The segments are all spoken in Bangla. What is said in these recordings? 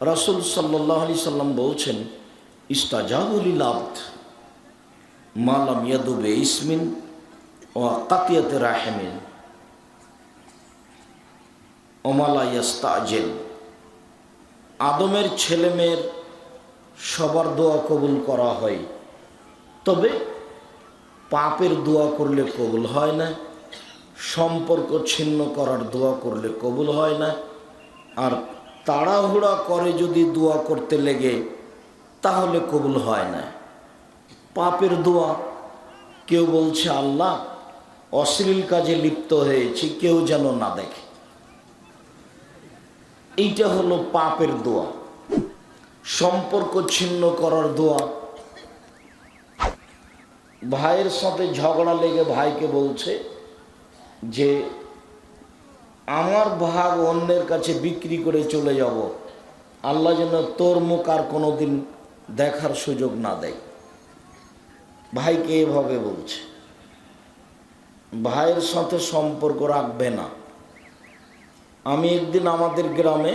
রাসূল সাল্লাল্লাহু আলাইহি সাল্লাম বলছেন, ইস্তাজাবু লিল আবদ মা লাম ইয়াদু বিইসমিন ওয়া কাতিয়াতি রাহিমিন ওয়া মা লা ইস্তাজিল। আদমের ছেলেমেয়ের সবার দোয়া কবুল করা হয়, তবে পাপের দোয়া করলে কবুল হয় না, সম্পর্ক ছিন্ন করার দোয়া করলে কবুল হয় না, আর তাড়াহুড়া করে যদি দোয়া করতে লেগে তাহলে কবুল হয় না। পাপের দোয়া, কেউ বলছে আল্লাহ অশ্লীল কাজে লিপ্ত হয়েছি, কেউ যেন না দেখে, এইটা হলো পাপের দোয়া। সম্পর্ক ছিন্ন করার দোয়া, ভাইয়ের সাথে ঝগড়া লেগে ভাইকে বলছে যে আমার ভাগ অন্যের কাছে বিক্রি করে চলে যাব, আল্লাহ যেন তোর মুখ আর কোনোদিন দেখার সুযোগ না দেয়। ভাইকে এভাবে বলছে, ভাইয়ের সাথে সম্পর্ক রাখবে না। আমি একদিন আমাদের গ্রামে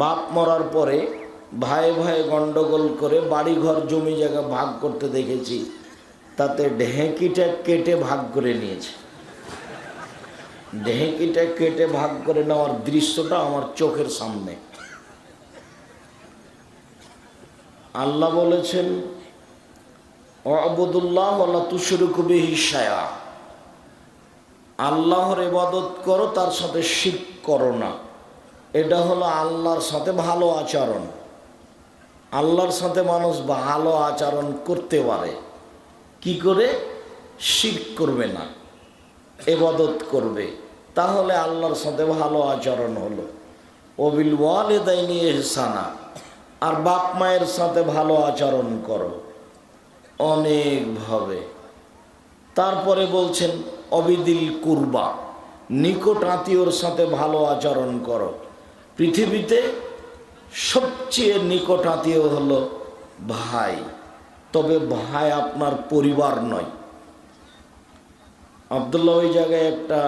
বাপ মরার পরে ভাই ভাই গন্ডগোল করে বাড়িঘর জমি জায়গা ভাগ করতে দেখেছি, তাতে ঢেঁকিটা কেটে ভাগ করে নিয়েছে। ঢেঁকিটা কেটে ভাগ করে নেওয়ার দৃশ্যটা আমার চোখের সামনে। আল্লাহ বলেছেন, ওয়াবুদুল্লাহ ওয়ালা তুশরিকু বিহি শাইআ, আল্লাহর ইবাদত করো, তার সাথে শিরক করো না। এটা হলো আল্লাহর সাথে ভালো আচরণ। আল্লাহর সাথে মানুষ ভালো আচরণ করতে পারে কি করে? শিরক করবে না, ইবাদত করবে, তাহলে আল্লাহর সাথে ভালো আচরণ হলো। ওবিল ওয়ালিদাইনি ইহসানা, আর বাপ মায়ের সাথে ভালো আচরণ করো অনেকভাবে। তারপরে বলছেন অবিদিল কুরবা, নিকট আত্মীয়র সাথে ভালো আচরণ করো। পৃথিবীতে সবচেয়ে নিকট আত্মীয় হলো ভাই, তবে ভাই আপনার পরিবার নয়। আব্দুল্লাহ ওই জায়গায় একটা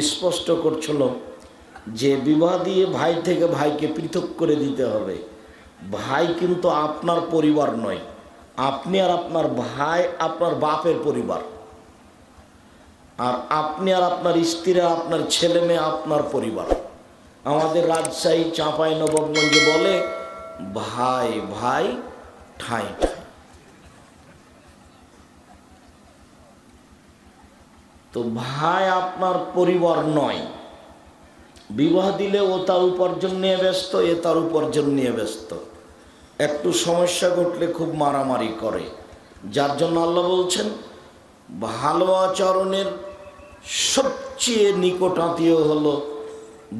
স্পষ্ট করছিল যে বিবাহ দিয়ে ভাই থেকে ভাইকে পৃথক করে দিতে হবে। ভাই কিন্তু আপনার পরিবার নয়, আপনি আর আপনার ভাই আপনার বাপের পরিবার, আর আপনি আর আপনার স্ত্রী আর আপনার ছেলে মেয়ে আপনার পরিবার। আমাদের রাজশাহী চাঁপাই নবাবগঞ্জে বলে ভাই ভাই ঠাঁই ঠাঁই। তো ভাই আপনার পরিবার নয়। বিবাহ দিলে ও তার উপার্জন নিয়ে ব্যস্ত, এ তার উপার্জন নিয়ে ব্যস্ত। একটু সমস্যা ঘটলে খুব মারামারি করে, যার জন্য আল্লাহ বলছেন ভালো আচরণের সবচেয়ে নিকট আত্মীয় হলো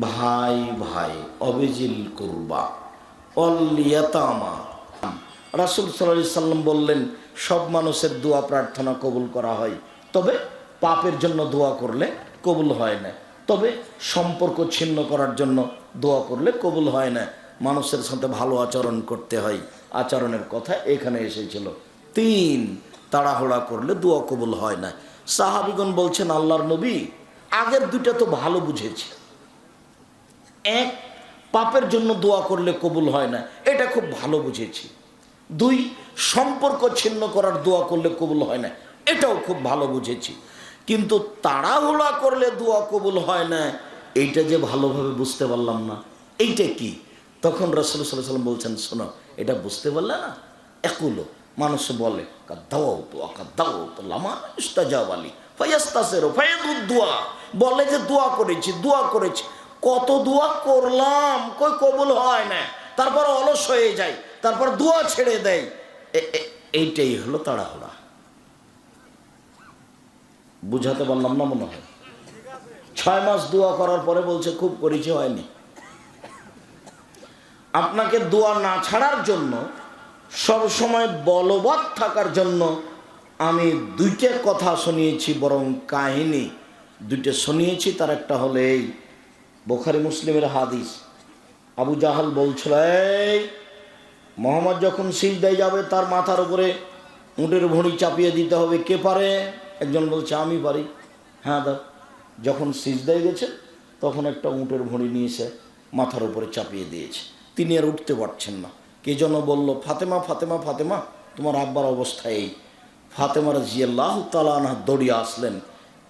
ভাই ভাই। অবিজিল কুরবা অল ইয়াতামা। রাসূল সাল্লাল্লাহু আলাইহি সাল্লাম বললেন সব মানুষের দোয়া প্রার্থনা কবুল করা হয়, তবে পাপের জন্য দোয়া করলে কবুল হয় না, তবে সম্পর্ক ছিন্ন করার জন্য দোয়া করলে কবুল হয় না। মানুষের সাথে ভালো আচরণ করতে হয়, আচরণের কথা এখানে এসেছিল। 3, তাড়াহুড়া করলে দোয়া কবুল হয় না। সাহাবীগণ বলছেন আল্লাহর নবী, আগের 2টা তো ভালো বুঝেছি। 1, পাপের জন্য দোয়া করলে কবুল হয় না, এটা খুব ভালো বুঝেছি। 2, সম্পর্ক ছিন্ন করার দোয়া করলে কবুল হয় না, এটাও খুব ভালো বুঝেছি। কিন্তু তাড়াহুড়া করলে দোয়া কবুল হয় না, এইটা যে ভালোভাবে বুঝতে পারলাম না, এইটা কি? তখন রাসূল সাল্লাল্লাহু আলাইহি ওয়াসাল্লাম বলছেন, শোনো, এটা বুঝতে পারলে না? একুলো মানুষ বলে বলে যে দোয়া করেছি দোয়া করেছি, কত দোয়া করলাম, কই কবুল হয় না, তারপর অলস হয়ে যায়, তারপর দোয়া ছেড়ে দেয়। এইটাই হলো তাড়াহুড়া। বুঝাতে পারলাম না মনে হয়? 6 মাস দোয়া করার পরে বলছে খুব করেছি, হয়নি। আপনাকে দোয়া না ছাড়ার জন্য, সব সময় বলবৎ থাকার জন্য আমি 2টা কথা শুনিয়েছি, বরং কাহিনী 2টা শুনিয়েছি। তার একটা হলো এই বুখারী মুসলিমের হাদিস। আবু জাহাল বলছিল, এই মোহাম্মদ যখন সিজদায় যাবে তার মাথার উপরে উটের ভুঁড়ি চাপিয়ে দিতে হবে, কে পারে? একজন বলছে আমি পারি। হ্যাঁ দাও। যখন সিজদায় গেছে তখন একটা উটের ভুঁড়ি নিয়ে এসে মাথার উপরে চাপিয়ে দিয়েছে। তিনি আর উঠতে পারছেন না। কে যেন বলল, ফাতেমা ফাতেমা ফাতেমা, তোমার আব্বার অবস্থা এই। ফাতেমা রাদিয়াল্লাহু তাআলা আনহা দৌড়িয়ে আসলেন,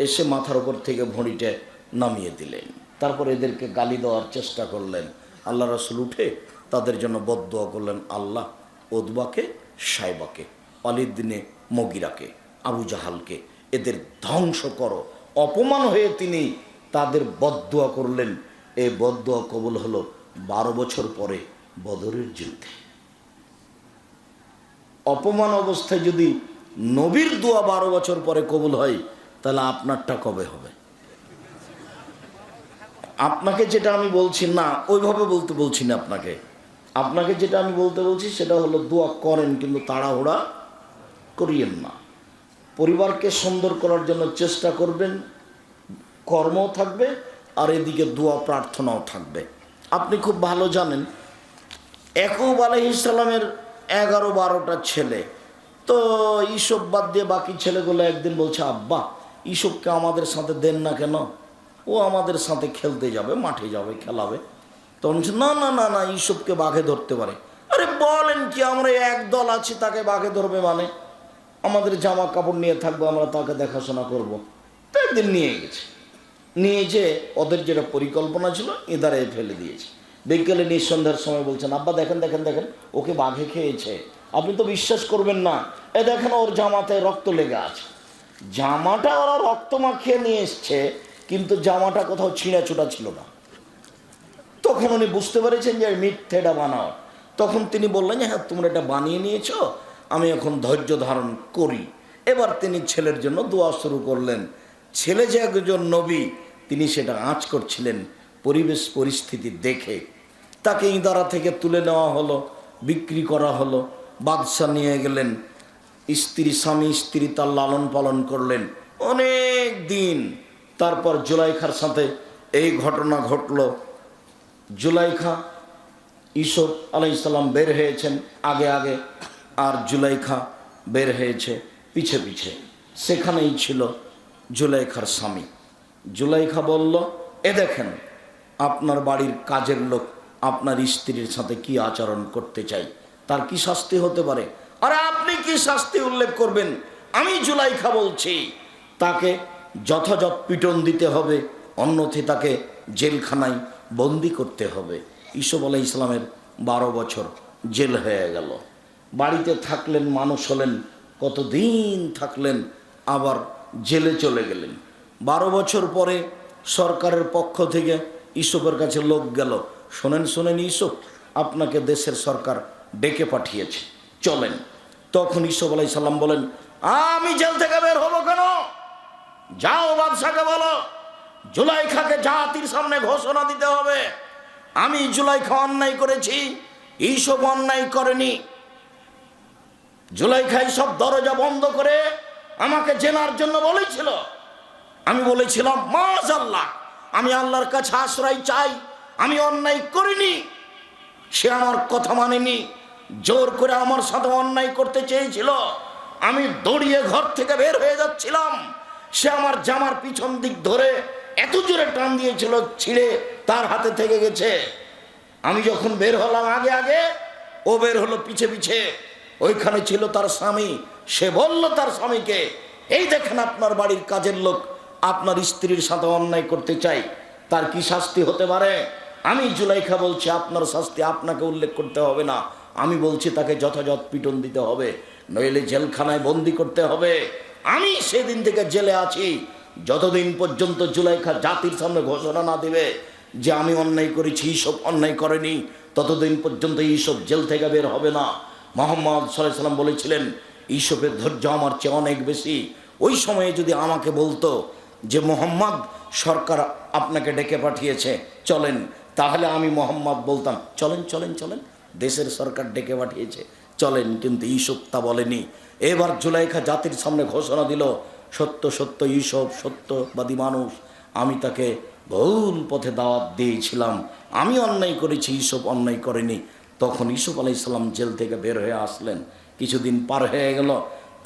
এসে মাথার উপর থেকে ভঁড়িটা নামিয়ে দিলেন। তারপর এদেরকে গালি দেওয়ার চেষ্টা করলেন। আল্লাহ রাসূল উঠে তাদের জন্য বদদুয়া করলেন, আল্লাহ উতবাকে, সাইবাকে, ওয়ালিদ মুগিরাকে, আবু জাহালকে এদের ধ্বংস করো। অপমান হয়ে তিনি তাদের বদদুয়া করলেন। এই বদদুয়া কবুল হলো 12 বছর পরে বদরের যুদ্ধে। অপমান অবস্থায় যদি নবীর দোয়া 12 বছর পরে কবুল হয়, তাহলে আপনারটা কবে হবে? আপনাকে যেটা আমি বলছি না ওইভাবে বলতে বলছি না, আপনাকে যেটা আমি বলতে বলছি সেটা হলো দোয়া করেন, কিন্তু তাড়াহুড়া করিয়েন না। পরিবারকে সুন্দর করার জন্য চেষ্টা করবেন, কর্মও থাকবে আর এদিকে দোয়া প্রার্থনাও থাকবে। আপনি খুব ভালো জানেন ইয়াকুব আলাইহিস সালামের 11-12টা ছেলে, তো ইউসুফ বাদ দিয়ে বাকি ছেলেগুলো একদিন বলছে, আব্বা ইউসুফকে আমাদের সাথে দেন না কেন, ও আমাদের সাথে খেলতে যাবে, মাঠে যাবে, খেলাবে। তখন না না না না, ইউসুফকে বাঘে ধরতে পারে। আরে বলেন কি, আমরা এক দল আছি, তাকে বাঘে ধরবে মানে? আমাদের জামা কাপড় নিয়ে থাকবো, আমরা তাকে দেখাশোনা করবো। তো একদিন নিয়ে গেছে, নিয়ে যে ওদের যেটা পরিকল্পনা ছিল এদারে ফেলে দিয়েছে। বিকেলে নিঃসন্ধ্যার সময় বলছেন, আব্বা দেখেন দেখেন দেখেন, ওকে বাঘে খেয়েছে। আপনি তো বিশ্বাস করবেন না, এ দেখেন ওর জামাতে রক্ত লেগে আছে। জামাটা ওরা রক্ত মাখিয়ে নিয়ে এসছে, কিন্তু জামাটা কোথাও ছিঁড়া ছুটা ছিল না। তখন উনি বুঝতে পেরেছেন যে মিথ্যেটা বানাও। তখন তিনি বললেন যে হ্যাঁ তোমরা এটা বানিয়ে নিয়েছো, আমি এখন ধৈর্য ধারণ করি। এবার তিনি ছেলের জন্য দোয়া শুরু করলেন। ছেলে যে একজন নবী, তিনি সেটা আঁচ করছিলেন। পরিবেশ পরিস্থিতি দেখে তাকে ইদারা থেকে তুলে নেওয়া হলো, বিক্রি করা হলো। বাদশা নিয়ে গেলেন, স্বামী স্ত্রী তার লালন পালন করলেন অনেক দিন। তারপর জুলাইখার সাথে এই ঘটনা ঘটল। জুলাইখা, ইউসুফ আলাইহিস সালাম বের হয়েছেন আগে আগে, আর জুলাইখা বের হয়েছে পিছে পিছে। সেখানেই ছিল জুলাইখার স্বামী। জুলাইখা বলল, এ দেখেন আপনার বাড়ির কাজের লোক আপনার স্ত্রীর সাথে কি আচরণ করতে চাই, তার কি শাস্তি হতে পারে? আরে আপনি কি শাস্তি উল্লেখ করবেন? আমি জুলাইখা বলছি, তাকে যথাযথ পিটন দিতে হবে, অন্যথায় তাকে জেলখানায় বন্দি করতে হবে। ইউসুফ আলাইহিস সালামের 12 বছর জেল হয়ে গেল। বাড়িতে থাকলেন, মানুষ হলেন, কতদিন থাকলেন, আবার জেলে চলে গেলেন। 12 বছর পরে সরকারের পক্ষ থেকে ইউসুফের কাছে লোক গেল, শোনেন শোনেন ইউসুফ, আপনাকে দেশের সরকার ডেকে পাঠিয়েছে, চলেন। তখন ইউসুফ আলাইহিস সালাম বলেন, আমি জেল থেকে বের হবো কেন? যাও বাদশাকে বলো জুলাইখাকে জাতির সামনে ঘোষণা দিতে হবে, আমি জুলাইখা অন্যায় করেছি, ইউসুফ অন্যায় করেনি। জুলাইখাই সব দরজা বন্ধ করে আমাকে জেনার জন্য বলেছিল। আমি বলেছিলাম মাআযাল্লাহ, আমি আল্লাহর কাছে আশ্রয় চাই, আমি অন্যায় করিনি। সে আমার কথা মানেনি, জোর করে আমার সাথে অন্যায় করতে চেয়েছিল। আমি দৌড়িয়ে ঘর থেকে বের হয়ে যাচ্ছিলাম, সে আমার জামার পিছন দিক ধরে এত জোরে টান দিয়েছিল, ছিঁড়ে তার হাতে থেকে গেছে। আমি যখন বের হলাম আগে আগে, ও বের হলো পিছে পিছে। ওইখানে ছিল তার স্বামী, সে বলল তার স্বামীকে, এই দেখেন আপনার বাড়ির কাজের লোক আপনার স্ত্রীর সাথে অন্যায় করতে চাই, তার কি শাস্তি হতে পারে? আমি জুলাইখা বলছি আপনার শাস্তি আপনাকে উল্লেখ করতে হবে না, আমি বলছি তাকে যথাযথ পিটন দিতে হবে, নইলে জেলখানায় বন্দি করতে হবে। আমি সেদিন থেকে জেলে আছি, যতদিন পর্যন্ত জুলাইখা জাতির সামনে ঘোষণা না দিবে যে আমি অন্যায় করেছি, ইউসুফ অন্যায় করেনি, ততদিন পর্যন্ত ইউসুফ জেল থেকে বের হবে না। মুহাম্মদ সাল্লাল্লাহু আলাইহি ওয়াসাল্লাম বলেছিলেন, ইউসুফের ধৈর্য আমার চেয়ে অনেক বেশি। ওই সময়ে যদি আমাকে বলতো যে মুহাম্মদ সরকার আপনাকে ডেকে পাঠিয়েছে, চলেন, তাহলে আমি মুহাম্মদ বলতাম চলেন চলেন চলেন, দেশের সরকার ডেকে পাঠিয়েছে, চলেন। কিন্তু ইউসুফ তা বলেনি। এবার জুলাইখা জাতির সামনে ঘোষণা দিল, সত্য সত্য ইউসুফ সত্যবাদী মানুষ, আমি তাকে ভুল পথে দাওয়াত দিয়েছিলাম, আমি অন্যায় করেছি, ইউসুফ অন্যায় করেনি। তখন ইউসুফ আলাইহিস সালাম জেল থেকে বের হয়ে আসলেন। কিছুদিন পার হয়ে গেল,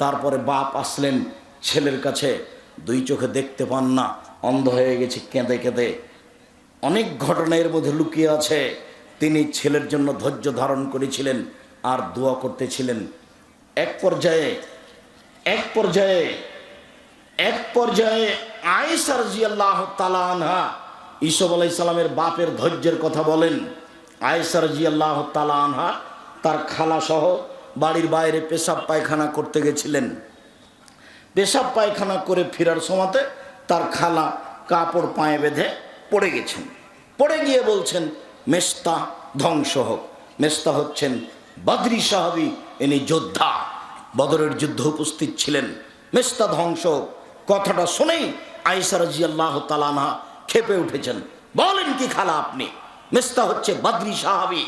তারপরে বাপ আসলেন ছেলের কাছে, 2 চোখে দেখতে পান না, অন্ধ হয়ে গেছে, কেঁদে কেঁদে। অনেক ঘটনা এর মধ্যে লুকিয়ে আছে। তিনি ছেলের জন্য ধৈর্য ধারণ করেছিলেন আর দোয়া করতেছিলেন। এক পর্যায়ে আয়েশা রাদিয়াল্লাহু তাআলা আনহা ইউসুফ আলাইহিস সালামের বাপের ধৈর্যের কথা বলেন। আয়েশা রাদিয়াল্লাহু তাআলা আনহা তার খালা সহ বাড়ির বাইরে পেশাব পায়খানা করতে গেছিলেন। পেশাব পায়খানা করে ফেরার সময়তে তার খালা কাপড় পায়ে বেঁধে পড়ে গেছেন। পড়ে গিয়ে বলছেন, মেস্তা ধ্বংস হোক। মেস্তা হচ্ছেন বদরি সাহাবী, ইনি যোদ্ধা, বদরের যুদ্ধ উপস্থিত ছিলেন। মেস্তা ধ্বংস হোক। কথাটা শুনেই আয়েশা রাদিয়াল্লাহু তাআলা আনহা ক্ষেপে উঠেছেন। বলেন কি খালা আপনি? মেস্তা হচ্ছে বদরি সাহাবী।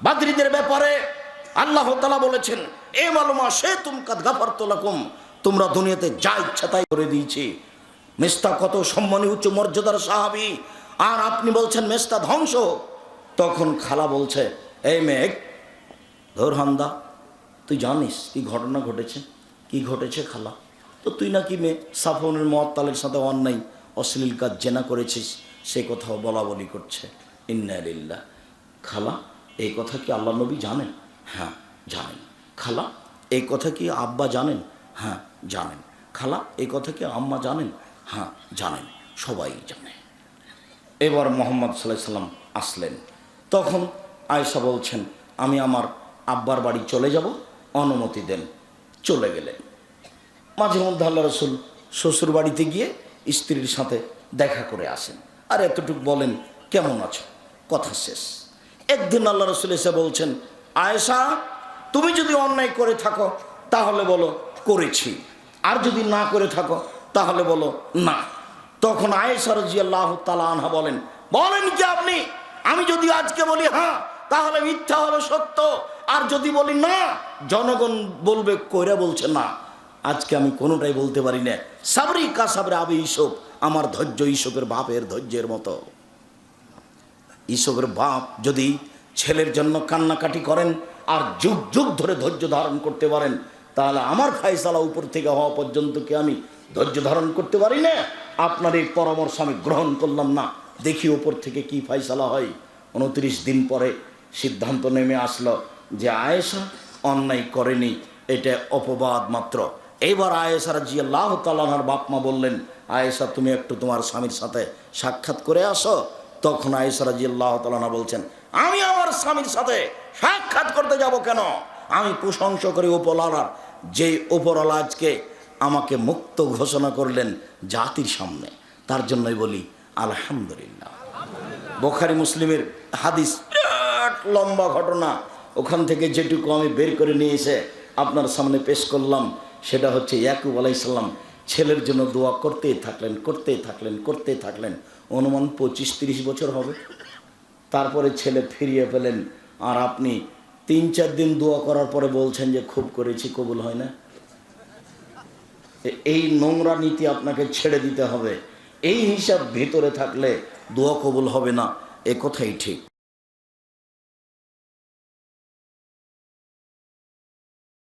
বদরীদের ব্যাপারে আল্লাহ তাআলা বলেছেন, এ মালুমা সে তুম কাদ গাফারতু লাকুম, তোমরা দুনিয়াতে যা ইচ্ছা তাই করে দিয়েছি। মেস্তা কত সম্মানী উচ্চ মর্যাদার সাহাবী, আর আপনি বলছেন মেস্তা ধ্বংস। তখন খালা বলছে, এই মেঘ ধর হান্দা, তুই জানিস কি ঘটনা ঘটেছে? কি ঘটেছে খালা? তো তুই নাকি মেয়ে সাফনের মুআত্তালের সাথে অন্যায় অশ্লীল কাজ জেনা করেছিস, সে কথাও বলা বলি করছে। ইন্না লিল্লাহ। খালা এই কথা কি আল্লাহ নবী জানেন? হ্যাঁ জানেন। খালা এই কথা কি আব্বা জানেন? হ্যাঁ জানেন। খালা এই কথা কি আম্মা জানেন? হ্যাঁ জানেন, সবাই জানে। এবার মুহাম্মদ সাল্লাল্লাহু আলাইহি সাল্লাম আসলেন। তখন আয়েশা বলছেন, আমি আমার আব্বার বাড়ি চলে যাব, অনুমতি দেন। চলে গেলেন। মাঝে মধ্যে আল্লাহ রাসূল শ্বশুর বাড়িতে গিয়ে স্ত্রীর সাথে দেখা করে আসেন, আর এতটুকু বলেন কেমন আছো, কথা শেষ। একদিন আল্লাহ রাসূল এসে বলছেন, আয়েশা তুমি যদি অন্যায় করে থাকো তাহলে বলো করেছি, আর যদি না করে থাকো তাহলে বলো না। তখন আয়েশা রাদিয়াল্লাহু তাআলা আনহা বলেন কি আপনি? আমি যদি আজকে বলি হ্যাঁ তাহলে মিথ্যা হবে সত্য, আর যদি বলি না জনগণ বলবে কইরা বলছে না। আজকে আমি কোনোটাই বলতে পারি না। সাবরি কা সাবরে আবি ইউসুফ, আমার ধৈর্য ইউসুফের বাপের ধৈর্যের মতো। ইউসুফের বাপ যদি ছেলের জন্য কান্নাকাটি করেন আর যুগ যুগ ধরে ধৈর্য ধারণ করতে পারেন, তাহলে আমার ফায়সালা উপর থেকে হওয়া পর্যন্ত কি আমি ধৈর্য ধারণ করতে পারি না? আপনার এই পরামর্শ আমি গ্রহণ করলাম না, দেখি উপর থেকে কি ফায়সালা হয়। 29 দিন পরে সিদ্ধান্ত নেমে আসলো যে আয়েশা অন্যায় করেনি, এটা অপবাদ মাত্র। এবার আয়েশা রাদিয়াল্লাহু তাআলা আনহার বাপ মা বললেন, আয়েশা তুমি একটু তোমার স্বামীর সাথে সাক্ষাৎ করে আসো। তখন আয়েশা রাদিয়াল্লাহু তাআলা আনহা বলছেন, আমি আমার স্বামীর সাথে সাক্ষাৎ করতে যাব কেন? আমি প্রশংসা করি উপরওয়ালার, যে উপরওয়ালা আজকে আমাকে মুক্ত ঘোষণা করলেন জাতির সামনে, তার জন্যই বলি আলহামদুলিল্লাহ। বুখারী মুসলিমের হাদিস, বিরাট লম্বা ঘটনা, ওখান থেকে যেটুকু আমি বের করে নিয়ে এসে আপনার সামনে পেশ করলাম, সেটা হচ্ছে ইয়াকুব আলাইহিস সালাম ছেলের জন্য দোয়া করতেই থাকলেন। অনুমান 25-30 বছর হবে। তারপরে ছেলে ফিরিয়ে পেলেন, আর আপনি 3-4 দিন দোয়া করার পরে বলছেন যে খুব করেছি, কবুল হয় না। এই নোংরা নীতি আপনাকে ছেড়ে দিতে হবে। এই হিসাব ভিতরে থাকলে দোয়া কবুল হবে না, এ কথাই ঠিক।